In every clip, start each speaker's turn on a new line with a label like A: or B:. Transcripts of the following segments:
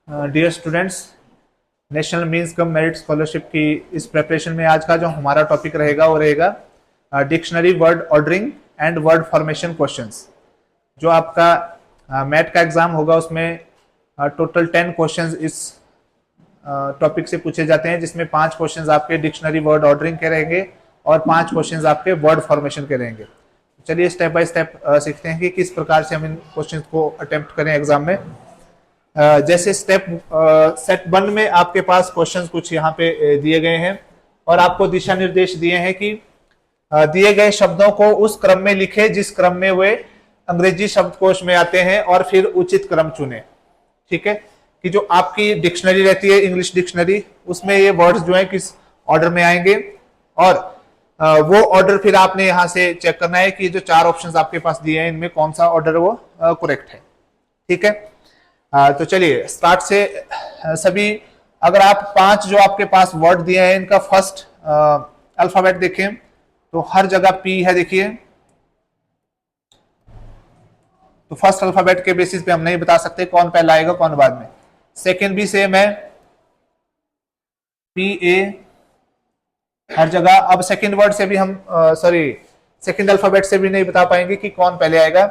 A: Dear students, national means cum merit scholarship की इस preparation में आज का जो हमारा टॉपिक रहेगा वो रहेगा dictionary word ordering and word formation questions. जो आपका मैट का एग्जाम होगा उसमें टोटल 10 क्वेश्चंस इस टॉपिक से पूछे जाते हैं, जिसमें 5 क्वेश्चंस आपके डिक्शनरी वर्ड ऑर्डरिंग के रहेंगे और 5 क्वेश्चंस आपके वर्ड फॉर्मेशन के रहेंगे। चलिए स्टेप बाय स्टेप सीखते हैं कि किस प्रकार से हम इन क्वेश्चंस को अटेम्प्ट करें एग्जाम में। जैसे स्टेप सेट 1 में आपके पास क्वेश्चंस कुछ यहाँ पे दिए गए हैं और आपको दिशा निर्देश दिए हैं कि दिए गए शब्दों को उस क्रम में लिखे जिस क्रम में वे अंग्रेजी शब्दकोश में आते हैं और फिर उचित क्रम चुने। ठीक है, कि जो आपकी डिक्शनरी रहती है इंग्लिश डिक्शनरी, उसमें ये वर्ड्स जो है किस ऑर्डर में आएंगे और वो ऑर्डर फिर आपने यहां से चेक करना है कि जो 4 ऑप्शंस आपके पास दिए हैं इनमें कौन सा ऑर्डर वो करेक्ट है। ठीक है, तो चलिए स्टार्ट से सभी, अगर आप 5 जो आपके पास वर्ड दिए हैं इनका फर्स्ट अल्फाबेट देखें तो हर जगह पी है। देखिए, तो फर्स्ट अल्फाबेट के बेसिस पे हम नहीं बता सकते कौन पहला आएगा कौन बाद में। सेकेंड भी सेम है, पी ए हर जगह। अब सेकेंड वर्ड से भी हम सेकेंड अल्फाबेट से भी नहीं बता पाएंगे कि कौन पहले आएगा।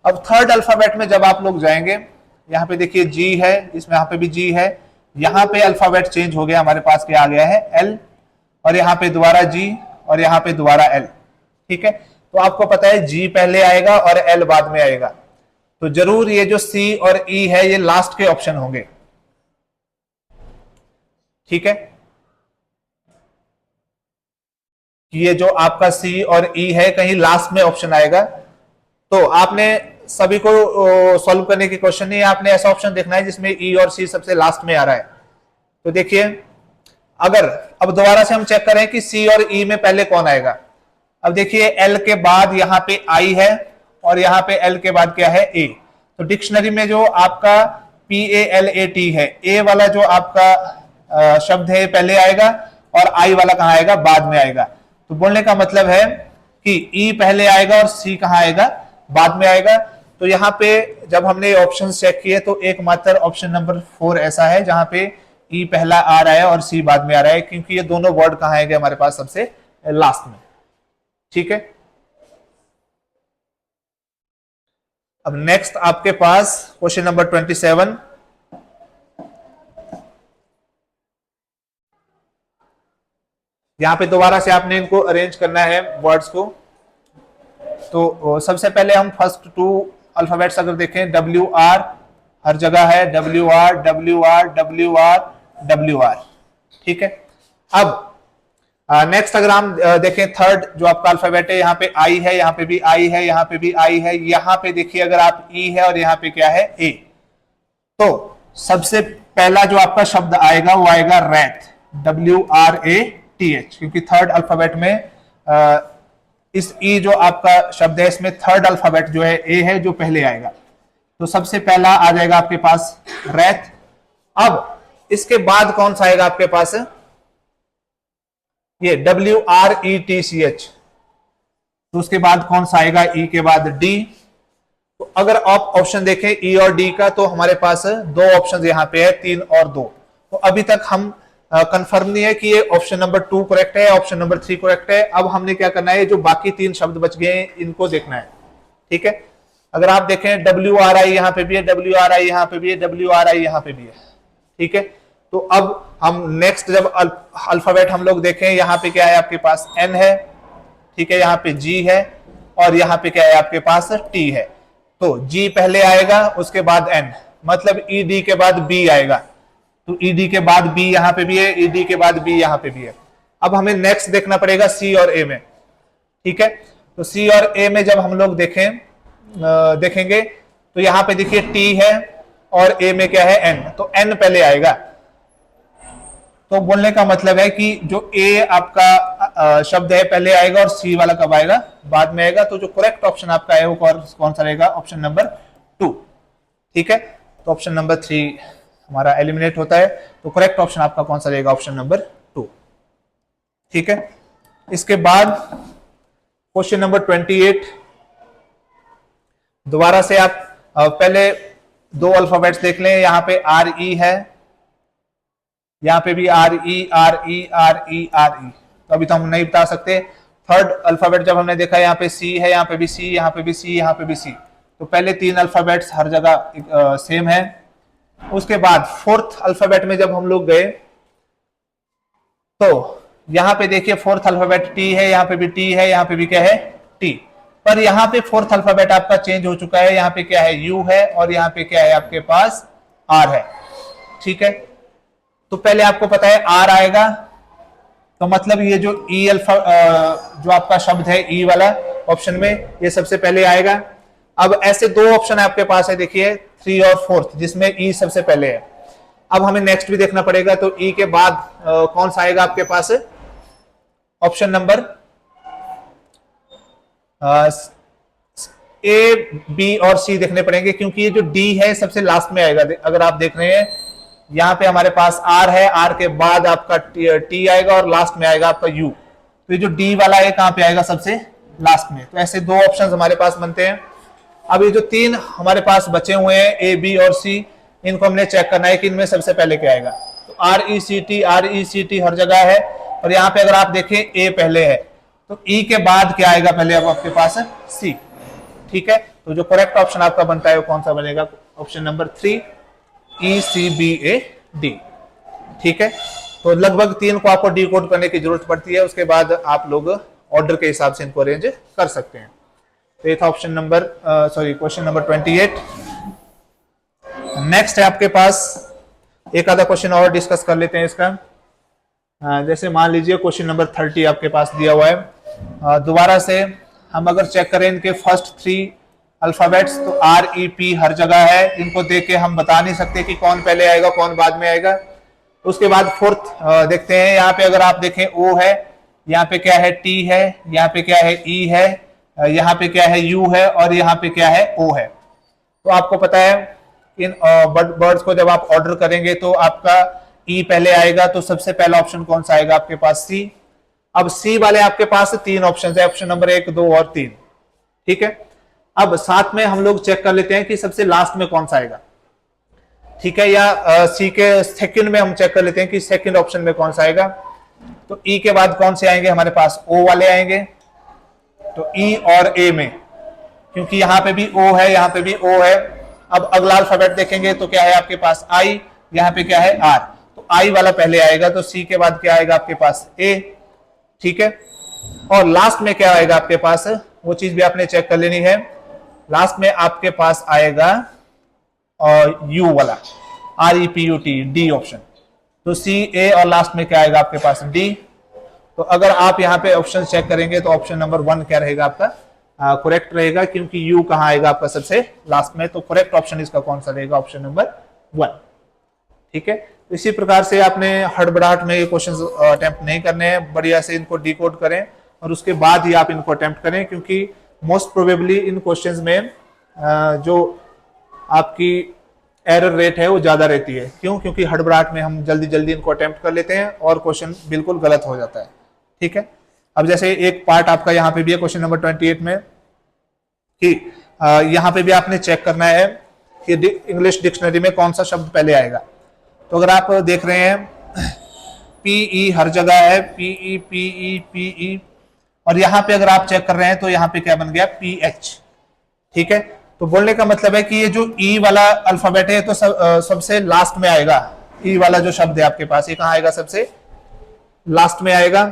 A: अब थर्ड अल्फाबेट में जब आप लोग जाएंगे, यहाँ पे देखिए जी है, इसमें यहाँ पे भी जी है, यहाँ पे अल्फाबेट चेंज हो गया, हमारे पास क्या आ गया है एल, और यहाँ पे दोबारा जी और यहाँ पे दोबारा एल। ठीक है, तो आपको पता है जी पहले आएगा और एल बाद में आएगा, तो जरूर ये जो सी और ई है ये लास्ट के ऑप्शन होंगे। ठीक है, ये जो आपका सी और ई है कहीं लास्ट में ऑप्शन आएगा, तो आपने सभी को सॉल्व करने की क्वेश्चन नहीं है, आपने ऐसा ऑप्शन देखना है जिसमें ई और सी सबसे लास्ट में आ रहा है। तो देखिए, अगर अब दोबारा से हम चेक करें कि सी और ई में पहले कौन आएगा। अब देखिए एल के बाद यहाँ पे आई है और यहाँ पे एल के बाद क्या है ए, तो डिक्शनरी में जो आपका P A L A T है, ए वाला जो आपका शब्द है पहले आएगा और आई वाला कहाँ आएगा, बाद में आएगा। तो बोलने का मतलब है कि ई पहले आएगा और सी कहाँ आएगा, बाद में आएगा। तो यहाँ पे जब हमने ऑप्शन चेक किए तो एकमात्र ऑप्शन नंबर 4 ऐसा है जहां पे ई पहला आ रहा है और सी बाद में आ रहा है, क्योंकि ये दोनों वर्ड कहाँ आएंगे हमारे पास सबसे लास्ट में। ठीक है, अब नेक्स्ट आपके पास क्वेश्चन नंबर 27। यहां पे दोबारा से आपने इनको अरेंज करना है वर्ड्स को। तो सबसे पहले हम फर्स्ट 2 अल्फाबेट्स अगर देखें, डब्ल्यू आर हर जगह है, W R W R W R W R. ठीक है, अब नेक्स्ट अगर हम देखें थर्ड जो आपका अल्फाबेट है, यहाँ पे आई है, यहाँ पे भी आई है, यहाँ पे भी आई है, यहाँ पे देखिए अगर आप ई है और यहाँ पे क्या है ए, तो सबसे पहला जो आपका शब्द आएगा वो आएगा wrath, W R A T H, क्योंकि थर्ड अल्फाबेट में इस ई जो आपका शब्द है इसमें थर्ड अल्फाबेट जो है ए है जो पहले आएगा, तो सबसे पहला आ जाएगा आपके पास रैथ। अब इसके बाद कौन सा आएगा आपके पास, ये W R E T C H, तो उसके बाद कौन सा आएगा, ई के बाद डी। तो अगर आप ऑप्शन देखें ई और डी का, तो हमारे पास 2 ऑप्शन यहाँ पे है, 3 और 2। तो अभी तक हम कंफर्म नहीं है कि ये ऑप्शन नंबर 2 करेक्ट है, ऑप्शन नंबर 3 करेक्ट है। अब हमने क्या करना है, जो बाकी 3 शब्द बच गए हैं इनको देखना है। ठीक है, अगर आप देखें डब्ल्यू आर आई यहाँ पे भी है, डब्ल्यू आर आई यहाँ पे भी है, डब्ल्यू आर आई यहाँ पे भी है। ठीक है, तो अब हम नेक्स्ट जब अल्फाबेट हम लोग देखें, यहाँ पे क्या है आपके पास एन है, ठीक है, यहाँ पे जी है और यहाँ पे क्या है आपके पास टी है। तो जी पहले आएगा उसके बाद एन, मतलब ई डी के बाद बी आएगा, तो ई डी के बाद बी यहाँ पे भी है, ई डी के बाद बी यहाँ पे भी है। अब हमें नेक्स्ट देखना पड़ेगा सी और ए में। ठीक है, तो सी और ए में जब हम लोग देखेंगे तो यहाँ पे देखिए टी है और ए में क्या है एन, तो एन पहले आएगा। तो बोलने का मतलब है कि जो ए आपका शब्द है पहले आएगा और सी वाला कब आएगा, बाद में आएगा। तो जो करेक्ट ऑप्शन आपका है वो कौन सा रहेगा, ऑप्शन नंबर 2। ठीक है, तो ऑप्शन नंबर 3 हमारा एलिमिनेट होता है, तो करेक्ट ऑप्शन आपका कौन सा रहेगा, ऑप्शन नंबर 2। ठीक है, इसके बाद क्वेश्चन नंबर 28। दोबारा से आप पहले दो अल्फाबेट्स देख लें, यहाँ पे आर ई है, यहाँ पे भी R E R E R E R E, तो अभी तो हम नहीं बता सकते। थर्ड अल्फाबेट जब हमने देखा यहाँ पे सी है, यहाँ पे भी सी, यहाँ पे भी सी, यहाँ पे भी सी, तो पहले तीन अल्फाबेट्स हर जगह सेम है। उसके बाद फोर्थ अल्फाबेट में जब हम लोग गए तो यहाँ पे देखिए फोर्थ अल्फाबेट टी है, यहाँ पे भी टी है, यहाँ पे भी क्या है टी, पर यहाँ पे फोर्थ अल्फाबेट आपका चेंज हो चुका है, यहाँ पे क्या है यू है और यहाँ पे क्या है आपके पास आर है। ठीक है, तो पहले आपको पता है आर आएगा, तो मतलब ये जो ई अल्फा जो आपका शब्द है ई वाला ऑप्शन में, ये सबसे पहले आएगा। अब ऐसे दो ऑप्शन आपके पास है, देखिए 3 और 4 जिसमें ई सबसे पहले है। अब हमें नेक्स्ट भी देखना पड़ेगा, तो ई के बाद कौन सा आएगा आपके पास, ऑप्शन नंबर ए बी और सी देखने पड़ेंगे, क्योंकि ये जो डी है सबसे लास्ट में आएगा। अगर आप देख रहे हैं यहाँ पे हमारे पास आर है, आर के बाद आपका टी आएगा और लास्ट में आएगा आपका यू, तो ये जो डी वाला है कहां पे आएगा सबसे लास्ट में। तो ऐसे दो ऑप्शंस हमारे पास बनते हैं। अब ये जो तीन हमारे पास बचे हुए हैं ए बी और सी, इनको हमने चेक करना है कि इनमें सबसे पहले क्या आएगा। तो आर ई सी टी हर जगह है, और यहाँ पे अगर आप देखें ए पहले है, तो ई के बाद क्या आएगा पहले, अब आपके पास है सी। ठीक है, तो जो करेक्ट ऑप्शन आपका बनता है वो कौन सा बनेगा, option number 3 E C B A D. ठीक है, तो लगभग तीन को आपको डी कोड करने की जरूरत पड़ती है, उसके बाद आप लोग ऑर्डर के हिसाब से इनको अरेंज कर सकते हैं। तो ये था option number question number 28। Next है आपके पास एक आधा क्वेश्चन और डिस्कस कर लेते हैं इसका। जैसे मान लीजिए क्वेश्चन नंबर 30 आपके पास दिया हुआ है। दोबारा से हम अगर चेक करें इनके फर्स्ट 3 अल्फाबेट्स, तो आर ई पी हर जगह है, इनको देख के हम बता नहीं सकते कि कौन पहले आएगा कौन बाद में आएगा। उसके बाद फोर्थ देखते हैं, यहाँ पे अगर आप देखें ओ है, यहाँ पे क्या है टी है, यहाँ पे क्या है ई है, यहाँ पे क्या है यू है और यहाँ पे क्या है ओ है। तो आपको पता है इन वर्ड्स को जब आप ऑर्डर करेंगे तो आपका ई पहले आएगा, तो सबसे पहला ऑप्शन कौन सा आएगा आपके पास सी। अब सी वाले आपके पास 3 ऑप्शन है, ऑप्शन नंबर 1, 2 और 3। ठीक है, अब साथ में हम लोग चेक कर लेते हैं कि सबसे लास्ट में कौन सा आएगा। ठीक है, या सी के सेकंड में हम चेक कर लेते हैं कि सेकंड ऑप्शन में कौन सा आएगा। तो ई के बाद कौन से आएंगे हमारे पास, ओ वाले आएंगे। तो ई और ए में, क्योंकि यहां पे भी ओ है यहां पे भी ओ है। अब अगला अल्फाबेट देखेंगे तो क्या है आपके पास आई, यहाँ पे क्या है आर, तो आई वाला पहले आएगा, तो सी के बाद क्या आएगा आपके पास ए। ठीक है, और लास्ट में क्या आएगा आपके पास, वो चीज भी आपने चेक कर लेनी है। लास्ट में आपके पास आएगा और यू वाला, R E P U T, D option. तो सी ए और लास्ट में क्या आएगा आपके पास डी। तो अगर आप यहाँ पे ऑप्शन चेक करेंगे तो ऑप्शन नंबर 1 क्या रहेगा आपका, करेक्ट रहेगा, क्योंकि यू कहाँ आएगा आपका सबसे लास्ट में। तो करेक्ट ऑप्शन इसका कौन सा रहेगा, ऑप्शन नंबर 1। ठीक है, तो इसी प्रकार से आपने हड़बड़ाहट में ये क्वेश्चन अटेम्प्ट नहीं करने हैं, बढ़िया से इनको डिकोड करें और उसके बाद ही आप इनको अटेम्प्ट करें, क्योंकि मोस्ट प्रोबेबली इन क्वेश्चंस में जो आपकी एरर रेट है वो ज्यादा रहती है। क्यों, क्योंकि हड़बड़ाहट में हम जल्दी जल्दी इनको अटेम्प्ट कर लेते हैं और क्वेश्चन बिल्कुल गलत हो जाता है। ठीक है, अब जैसे एक पार्ट आपका यहाँ पे भी है क्वेश्चन नंबर 28 में, कि यहाँ पे भी आपने चेक करना है कि इंग्लिश डिक्शनरी में कौन सा शब्द पहले आएगा। तो अगर आप देख रहे हैं पीई हर जगह है, पीई पीई पीई, और यहाँ पे अगर आप चेक कर रहे हैं तो यहाँ पे क्या बन गया पीएच। ठीक है, तो बोलने का मतलब है कि ये जो ई वाला अल्फाबेट है तो सबसे लास्ट में आएगा। ई वाला जो शब्द है आपके पास, ये कहाँ आएगा, सबसे लास्ट में आएगा।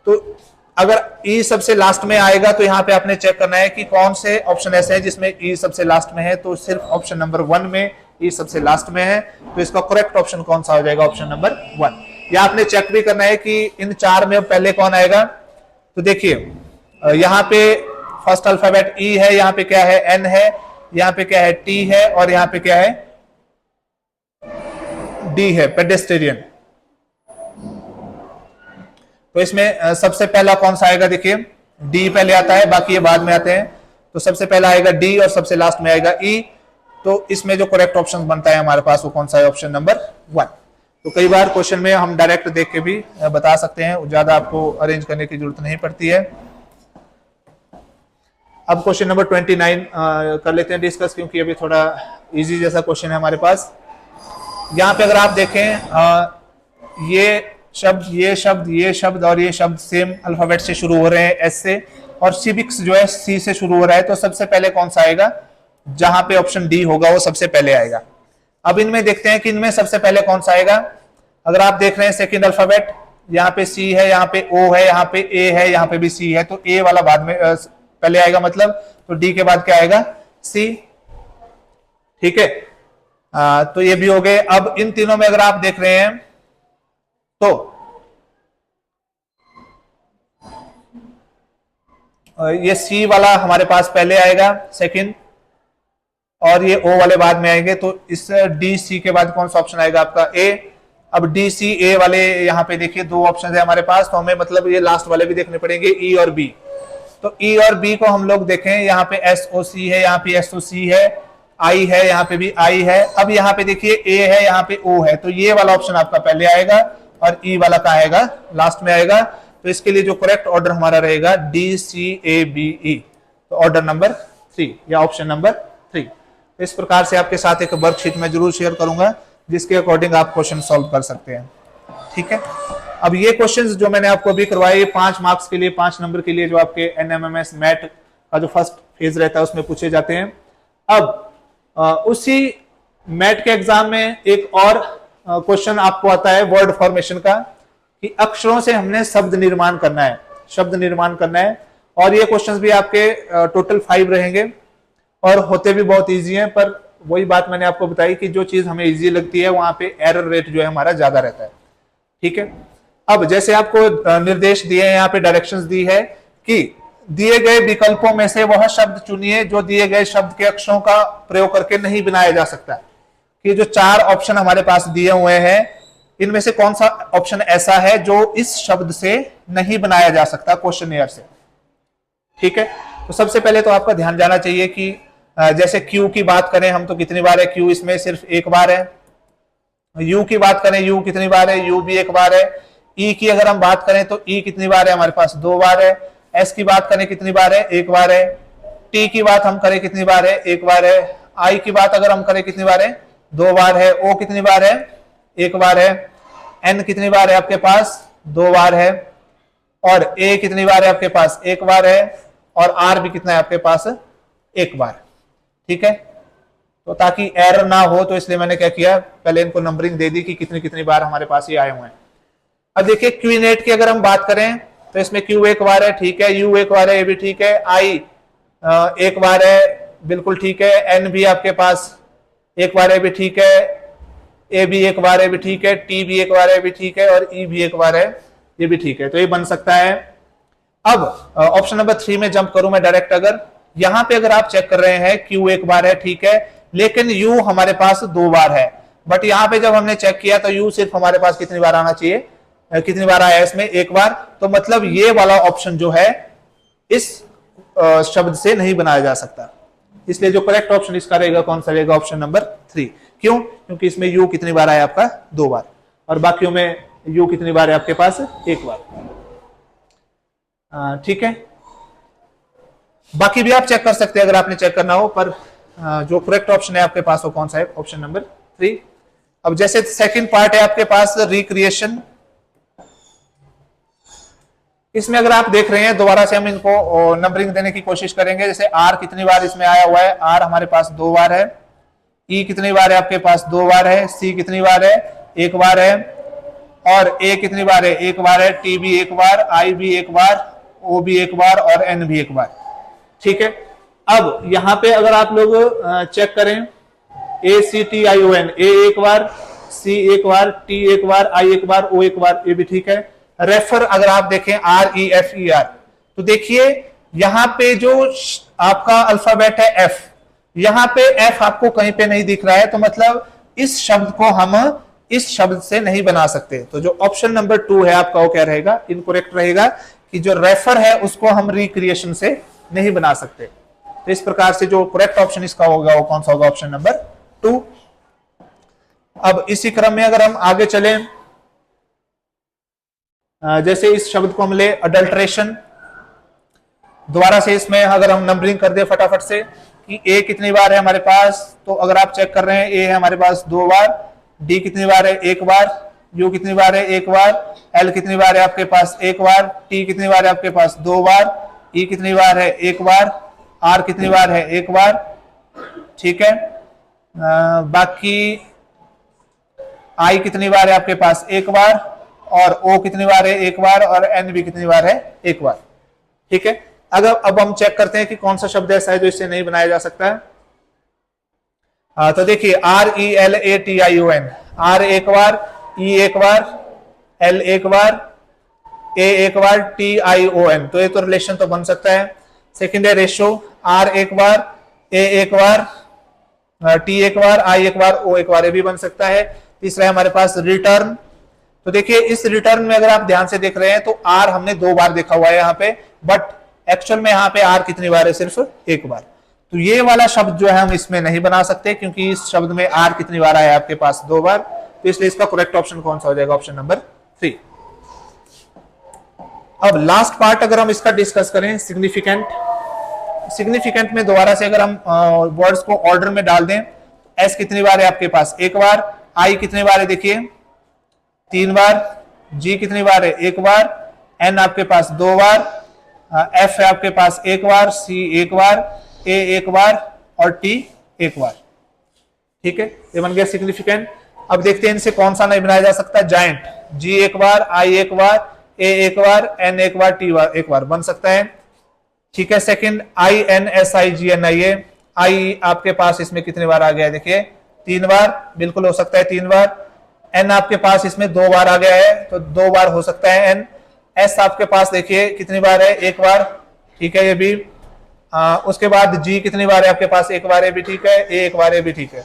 A: तो अगर ई सबसे लास्ट में आएगा तो यहाँ पे आपने चेक करना है कि कौन से ऑप्शन ऐसे हैं जिसमें ई सबसे लास्ट में है। तो सिर्फ ऑप्शन नंबर 1 में ई सबसे लास्ट में है, तो इसका करेक्ट ऑप्शन कौन सा हो जाएगा, ऑप्शन नंबर 1। या आपने चेक भी करना है कि इन 4 में पहले कौन आएगा। तो देखिए यहाँ पे फर्स्ट अल्फाबेट ई है, यहाँ पे क्या है एन है, यहाँ पे क्या है टी है और यहाँ पे क्या है डी है, पेडेस्टेरियन। तो इसमें सबसे पहला कौन सा आएगा, देखिए डी पहले आता है, बाकी ये बाद में आते हैं। तो सबसे पहला आएगा डी और सबसे लास्ट में आएगा ई। तो इसमें जो करेक्ट ऑप्शन बनता है हमारे पास वो कौन सा है, ऑप्शन नंबर 1। तो कई बार क्वेश्चन में हम डायरेक्ट देख के भी बता सकते हैं, ज्यादा आपको अरेंज करने की जरूरत नहीं पड़ती है। अब क्वेश्चन नंबर 29 कर लेते हैं डिस्कस, क्योंकि अभी थोड़ा इजी जैसा क्वेश्चन है हमारे पास। यहाँ पे अगर आप देखें ये शब्द ये शब्द ये शब्द और ये शब्द सेम अल्फाबेट से शुरू हो रहे हैं, एस से, और सिविक्स जो है सी से शुरू हो रहा है, तो सबसे पहले कौन सा आएगा? जहां पे ऑप्शन डी होगा वो सबसे पहले आएगा। अब इनमें देखते हैं कि इनमें सबसे पहले कौन सा आएगा। अगर आप देख रहे हैं सेकंड अल्फाबेट, यहाँ पे सी है, यहाँ पे ओ है, यहाँ पे ए है, यहाँ पे भी सी है, तो ए वाला बाद में पहले आएगा, मतलब तो डी के बाद क्या आएगा? सी। ठीक है, तो ये भी हो गए। अब इन तीनों में अगर आप देख रहे हैं तो ये सी वाला हमारे पास पहले आएगा सेकंड, और ये ओ वाले बाद में आएंगे, तो इस डी सी के बाद कौन सा ऑप्शन आएगा? आपका ए। अब डी सी ए वाले यहाँ पे देखिए दो ऑप्शन है हमारे पास, तो हमें मतलब ये लास्ट वाले भी देखने पड़ेंगे, ई और बी। तो ई और बी को हम लोग देखें, यहाँ पे एस ओ सी है, यहाँ पे एस ओ सी है, आई है, यहाँ पे भी आई है। अब यहाँ पे देखिए ए है, यहाँ पे ओ है, तो ये वाला ऑप्शन आपका पहले आएगा और ई वाला का आएगा लास्ट में आएगा। तो इसके लिए जो करेक्ट ऑर्डर हमारा रहेगा D C A B E, तो ऑर्डर नंबर 3 या ऑप्शन नंबर 3। तो इस प्रकार से आपके साथ एक वर्कशीट में जरूर शेयर करूंगा जिसके अकॉर्डिंग आप क्वेश्चन सॉल्व कर सकते हैं। ठीक है, अब ये क्वेश्चंस जो मैंने आपको अभी करवाए 5 मार्क्स के लिए, 5 नंबर के लिए, जो आपके एनएमएमएस मैट का जो फर्स्ट फेज रहता है उसमें पूछे जाते हैं। अब उसी मैट के एग्जाम में एक और क्वेश्चन आपको आता है वर्ड फॉर्मेशन का, कि अक्षरों से हमने शब्द निर्माण करना है, शब्द निर्माण करना है। और ये क्वेश्चंस भी आपके टोटल 5 रहेंगे और होते भी बहुत इजी हैं, पर वही बात मैंने आपको बताई कि जो चीज हमें इजी लगती है वहां पे एरर रेट जो है हमारा ज्यादा रहता है। ठीक है, अब जैसे आपको निर्देश दिए हैं, यहाँ पे डायरेक्शंस दी है कि दिए गए विकल्पों में से वह शब्द चुनिए जो दिए गए शब्द के अक्षरों का प्रयोग करके नहीं बनाया जा सकता। कि जो 4 ऑप्शन हमारे पास दिए हुए हैं, इनमें से कौन सा ऑप्शन ऐसा है जो इस शब्द से नहीं बनाया जा सकता क्वेश्चनियर से। ठीक है, तो सबसे पहले तो आपका ध्यान जाना चाहिए कि जैसे क्यू की बात करें हम, तो कितनी बार है क्यू? इसमें सिर्फ एक बार है। यू की बात करें, यू कितनी बार है? यू भी एक बार है। ई की अगर हम बात करें तो ई कितनी बार है? हमारे पास 2 बार है। एस की बात करें कितनी बार है? 1 बार है। टी की बात हम करें कितनी बार है? 1 बार है। आई की बात अगर हम करें कितनी बार है? 2 बार है। ओ कितनी बार है? 1 बार है। एन कितनी बार है आपके पास? 2 बार है। और ए कितनी बार है आपके पास? 1 बार है। और आर भी कितना है आपके पास? 1 बार। ठीक है, तो ताकि एरर ना हो तो इसलिए मैंने क्या किया, पहले इनको नंबरिंग दे दी कि कितनी कितनी बार हमारे पास ये आए हुए हैं। अब देखिए क्यूनेट की अगर हम बात करें तो इसमें क्यू 1 बार है, ठीक है। यू 1 बार है, ये भी ठीक है। आई 1 बार है, बिल्कुल ठीक है। एन भी आपके पास 1 बार है, भी ठीक है। ए भी 1 बार है, भी ठीक है। टी भी 1 बार है, भी ठीक है। और ई भी 1 बार है, ये भी ठीक है। तो ये बन सकता है। अब ऑप्शन नंबर 3 में जंप करूं मैं डायरेक्ट। अगर यहां पे अगर आप चेक कर रहे हैं क्यू 1 बार है, ठीक है, लेकिन यू हमारे पास 2 बार है। बट यहां पे जब हमने चेक किया तो यू सिर्फ हमारे पास कितनी बार आना चाहिए? कितनी बार आया इसमें? 1 बार। तो मतलब ये वाला ऑप्शन जो है इस शब्द से नहीं बनाया जा सकता। इसलिए जो करेक्ट ऑप्शन इसका रहेगा कौन सा रहेगा? Option number 3। क्यों? क्योंकि इसमें यू कितनी बार आया आपका? 2 बार। और बाकियों में यू कितनी बार है आपके पास? 1 बार। ठीक है, बाकी भी आप चेक कर सकते हैं अगर आपने चेक करना हो, पर जो करेक्ट ऑप्शन है आपके पास वो कौन सा है? Option number 3। अब जैसे सेकंड पार्ट है आपके पास रिक्रिएशन, इसमें अगर आप देख रहे हैं दोबारा से हम इनको नंबरिंग देने की कोशिश करेंगे। जैसे आर कितनी बार इसमें आया हुआ है? आर हमारे पास 2 बार है। ई कितनी बार है आपके पास? 2 बार है। सी कितनी बार है? 1 बार है। और ए कितनी बार है? 1 बार है। टी भी 1 बार, आई भी 1 बार, ओ भी 1 बार और एन भी 1 बार। ठीक है, अब यहां पे अगर आप लोग चेक करें, A C T I O N, A 1 बार, सी 1 बार, टी 1 बार, आई 1 बार, ओ 1 बार, ये भी ठीक है। रेफर अगर आप देखें R E F E R, तो देखिए यहां पे जो आपका अल्फाबेट है एफ, यहां पे एफ आपको कहीं पे नहीं दिख रहा है, तो मतलब इस शब्द को हम इस शब्द से नहीं बना सकते। तो जो ऑप्शन नंबर 2 है आपका वो क्या रहेगा? इनकरेक्ट रहेगा, कि जो रेफर है उसको हम रिक्रिएशन से नहीं बना सकते। तो इस प्रकार से जो करेक्ट ऑप्शन इसका होगा वो कौन सा होगा? Option number 2। अब इसी क्रम में अगर हम आगे चलें, जैसे इस शब्द को हम ले अडल्ट्रेशन, दोबारा से इसमें अगर हम नंबरिंग कर दे फटाफट से, कि ए कितनी बार है हमारे पास, तो अगर आप चेक कर रहे हैं ए है हमारे पास 2 बार, डी कितनी बार है 1 बार, यू कितनी बार है 1 बार, एल कितनी बार है आपके पास 1 बार, टी कितनी बार है आपके पास 2 बार, ई कितनी बार है 1 बार, आर कितनी बार है 1 बार, ठीक है। बाकी आई कितनी बार है आपके पास 1 बार, और ओ कितनी बार है 1 बार, और एन भी कितनी बार है 1 बार, ठीक है। अगर अब हम चेक करते हैं कि कौन सा शब्द ऐसा है जो इससे नहीं बनाया जा सकता है। तो देखिए RELATION, आर 1 बार, ई 1 बार, एल 1 बार, ए 1 बार, TION, तो ये तो रिलेशन तो बन सकता है। सेकेंड है रेशो, R 1 बार, ए 1 बार, टी 1 बार, आई 1 बार, ओ 1 बार, ये भी बन सकता है। तीसरा है हमारे पास रिटर्न, तो देखिए इस रिटर्न में अगर आप ध्यान से देख रहे हैं तो आर हमने 2 बार देखा हुआ है यहाँ पे, बट एक्चुअल में यहाँ पे आर कितनी बार है, सिर्फ 1 बार। तो ये वाला शब्द जो है हम इसमें नहीं बना सकते, क्योंकि इस शब्द में आर कितनी बार आया आपके पास 2 बार, तो इसलिए इसका करेक्ट ऑप्शन कौन सा हो जाएगा, ऑप्शन नंबर 3। अब लास्ट पार्ट अगर हम इसका डिस्कस करें, सिग्निफिकेंट। सिग्निफिकेंट में दोबारा से अगर हम वर्ड्स को ऑर्डर में डाल दें, एस कितनी बार है आपके पास 1 बार, आई कितनी बार है देखिए 3 बार, जी कितनी बार है 1 बार, एन आपके पास 2 बार, एफ है आपके पास 1 बार, सी 1 बार, ए 1 बार, और टी 1 बार, ठीक है। ये बन गया सिग्निफिकेंट। अब देखते हैं इनसे कौन सा नहीं बनाया जा सकता, जायंट, जी 1 बार, आई 1 बार, ए 1 बार, एन 1 बार, टी 1 बार बन सकता है, ठीक है। सेकंड INSIGNIA, आई आपके पास इसमें कितनी बार आ गया है देखिए 3 बार, बिल्कुल हो सकता है 3 बार। एन आपके पास इसमें 2 बार आ गया है, तो 2 बार हो सकता है एन। एस आपके पास देखिए कितनी बार है 1 बार, ठीक है, ये भी। उसके बाद जी कितनी बार है आपके पास 1 बार, ये भी ठीक है, ए 1 बार, ये भी ठीक है,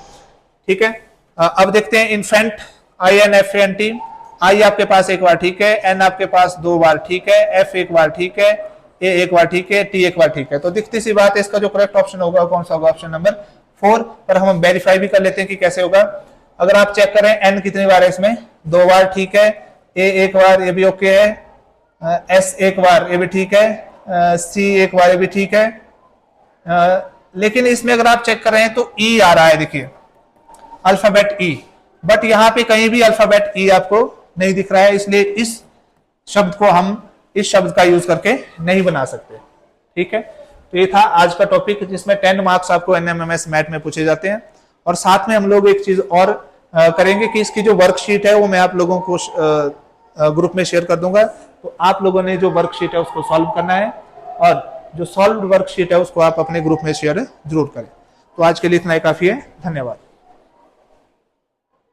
A: ठीक है। अब देखते हैं इन्फेंट, INFANT, आई आपके पास 1 बार, ठीक है, एन आपके पास 2 बार, ठीक है, एफ 1 बार, ठीक है, ए 1 बार, ठीक है, टी 1 बार, ठीक है। तो दिखती सी बात है, इसका जो करेक्ट ऑप्शन होगा कौन सा होगा, ऑप्शन नंबर 4। पर हम वेरीफाई भी कर लेते हैं कि कैसे होगा। अगर आप चेक करें एन कितनी बार है इसमें 2 बार, ठीक है, ए 1 बार, ये भी ओके है, एस 1 बार, ये भी ठीक है, सी 1 बार, ये भी ठीक है। लेकिन इसमें अगर आप चेक कर रहे हैं तो ई आ रहा है देखिए, अल्फाबेट ई, बट यहां पे कहीं भी अल्फाबेट ई आपको नहीं दिख रहा है, इसलिए इस शब्द को हम इस शब्द का यूज करके नहीं बना सकते, ठीक है। तो ये था आज का टॉपिक, जिसमें 10 मार्क्स आपको NMMS मैथ में पूछे जाते हैं। और साथ में हम लोग एक चीज और करेंगे कि इसकी जो वर्कशीट है वो मैं आप लोगों को ग्रुप में शेयर कर दूंगा, तो आप लोगों ने जो वर्कशीट है उसको सॉल्व करना है, और जो सॉल्व वर्कशीट है उसको आप अपने ग्रुप में शेयर जरूर करें। तो आज के लिए इतना ही काफी है, धन्यवाद।